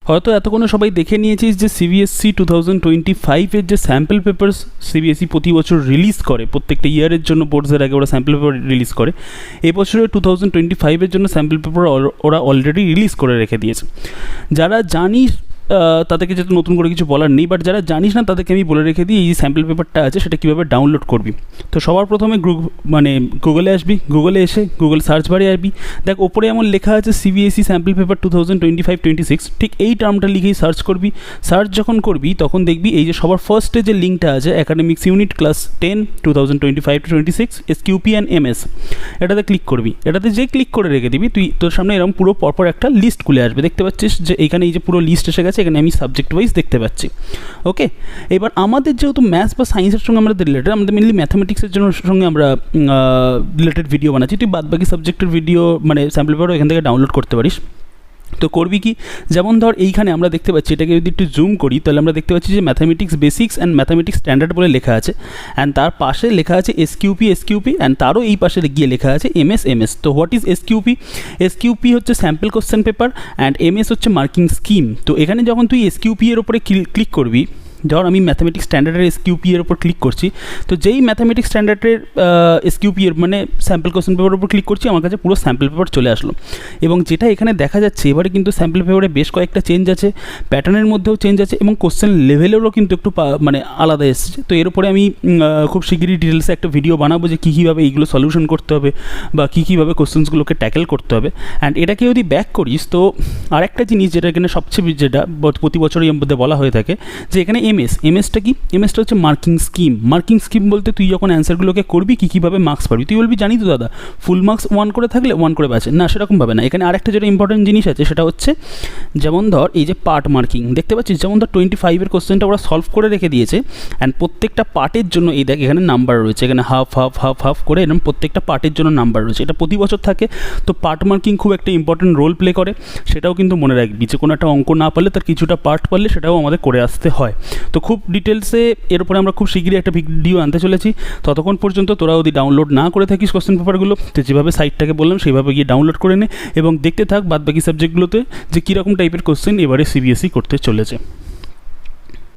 হয়তো এতক্ষণে সবাই দেখে নিয়েছিস যে সিবিএসসি 2025-এর যে স্যাম্পল পেপারস সিবিএসসি প্রতি বছর রিলিজ করে, প্রত্যেকটা ইয়ারের জন্য বোর্ডসের আগে ওরা স্যাম্পল পেপার রিলিজ করে। এবছরে 2025-এর জন্য স্যাম্পল পেপার ওরা অলরেডি রিলিজ করে রেখে দিয়েছে। যারা জানিস তাদেরকে যেহেতু নতুন করে কিছু বলার নেই, বাট যারা জানিস না তাদেরকে আমি বলে রেখে দিই এই যে স্যাম্পল পেপারটা আছে সেটা কীভাবে ডাউনলোড করবি। তো সবার প্রথমে গুগলে আসবি, গুগলে এসে গুগল সার্চ বারে আসবি, দেখ ওপরে এমন লেখা আছে সিবিএসসি স্যাম্পল পেপার 2025-26, ঠিক এই টার্মটা লিখেই সার্চ করবি। সার্চ যখন করবি তখন দেখবি এই যে সবার ফার্স্টে যে লিঙ্কটা আছে academics unit class 10 2025-26 SQP and MS, এটাতে ক্লিক করবি। এটাতে যে ক্লিক করে রেখে দিবি তুই, তোর সামনে এরকম পুরো পরপর একটা লিস্ট খুলে আসবে। দেখতে পাচ্ছিস যে এইখানে এই যে পুরো লিস্ট এসে গেছে, এখানে আমি সাবজেক্ট ওয়াইজ দেখতে পাচ্ছি। ওকে, এবার আমাদের যেহেতু ম্যাথস বা সায়েন্সের সঙ্গে আমাদের রিলেটেড, আমাদের মেনলি ম্যাথামেটিক্সের সঙ্গে আমরা রিলেটেড ভিডিও বানাচ্ছি। তুই বাদবাকি সাবজেক্টের ভিডিও মানে স্যাম্পল পেপারও এখান থেকে ডাউনলোড করতে পারিস। তো করবি কি, যেমন ধর এইখানে আমরা দেখতে পাচ্ছি, এটাকে যদি একটু জুম করি তাহলে আমরা দেখতে পাচ্ছি যে mathematics basics and mathematics standard বলে লেখা আছে, অ্যান্ড তার পাশে লেখা আছে SQP অ্যান্ড তারও এই পাশে গিয়ে লেখা আছে MS। তো হোয়াট ইজ SQP হচ্ছে sample question paper and MS হচ্ছে মার্কিং স্কিম। তো এখানে যখন তুই SQP এর ওপরে ক্লিক করবি, ধর আমি ম্যাথামেটিক্স স্ট্যান্ডার্ডের SQP এর ওপর ক্লিক করছি, তো যেই ম্যাথামেটিক্স স্ট্যান্ডার্ডের SQP এর মানে স্যাম্পল কোশ্চেন পেপারের উপর ক্লিক করছি, আমার কাছে পুরো স্যাম্পল পেপার চলে আসলো। এবং যেটা এখানে দেখা যাচ্ছে এবারে কিন্তু স্যাম্পল পেপারে বেশ কয়েকটা চেঞ্জ আছে, প্যাটার্নের মধ্যেও চেঞ্জ আছে এবং কোশ্চেন লেভেলেরও কিন্তু একটু মানে আলাদা এসেছে। তো এর উপরে আমি খুব শিগগিরই ডিটেলসে একটা ভিডিও বানাবো যে কীভাবে এইগুলো সলিউশন করতে হবে বা কীভাবে কোশ্চেন্সগুলোকে ট্যাকেল করতে হবে। অ্যান্ড এটাকে যদি ব্যাক করিস তো আরেকটা জিনিস যেটা এখানে সবচেয়ে যেটা প্রতি বছরই এর মধ্যে বলা হয়ে থাকে যে এখানে MSটা কি, MSটা হচ্ছে মার্কিং স্কিম বলতে তুই যখন অ্যান্সারগুলোকে করবি কীভাবে মার্কস পাবি। তুই বলবি জানি তো দাদা ফুল মার্কস 1 করে থাকলে 1 করে বাঁচে না, সেরকমভাবে না। এখানে আরেকটা যেটা ইম্পর্টেন্ট জিনিস আছে সেটা হচ্ছে যেমন ধর এই যে পার্ট মার্কিং দেখতে পাচ্ছিস, যেমন ধর 25-এর কোশ্চেনটা ওরা সলভ করে রেখে দিয়েছে অ্যান্ড প্রত্যেকটা পার্টের জন্য এই দেখ এখানে নাম্বার রয়েছে, এখানে হাফ করে এরকম প্রত্যেকটা পার্টের জন্য নাম্বার রয়েছে। এটা প্রতি বছর থাকে। তো পার্ট মার্কিং খুব একটা ইম্পর্টেন্ট রোল প্লে করে, সেটাও কিন্তু মনে রাখবি যে কোনো একটা অঙ্ক না পারলে তার কিছুটা পার্ট পারলে সেটাও আমাদের করে আসতে হয়। তো খুব ডিটেলসে এর উপরে আমরা খুব শিগগিরই একটা ভিডিও আনতে চলেছি। ততক্ষণ পর্যন্ত তোরা যদি ডাউনলোড না করে থাকিস কোশ্চেন পেপারগুলো, তো যেভাবে সাইটটাকে বললাম সেইভাবে গিয়ে ডাউনলোড করে নে এবং দেখতে থাক বাদবাকি সাবজেক্টগুলোতে যে কীরকম টাইপের কোশ্চেন এবারে সিবিএসসি করতে চলেছে।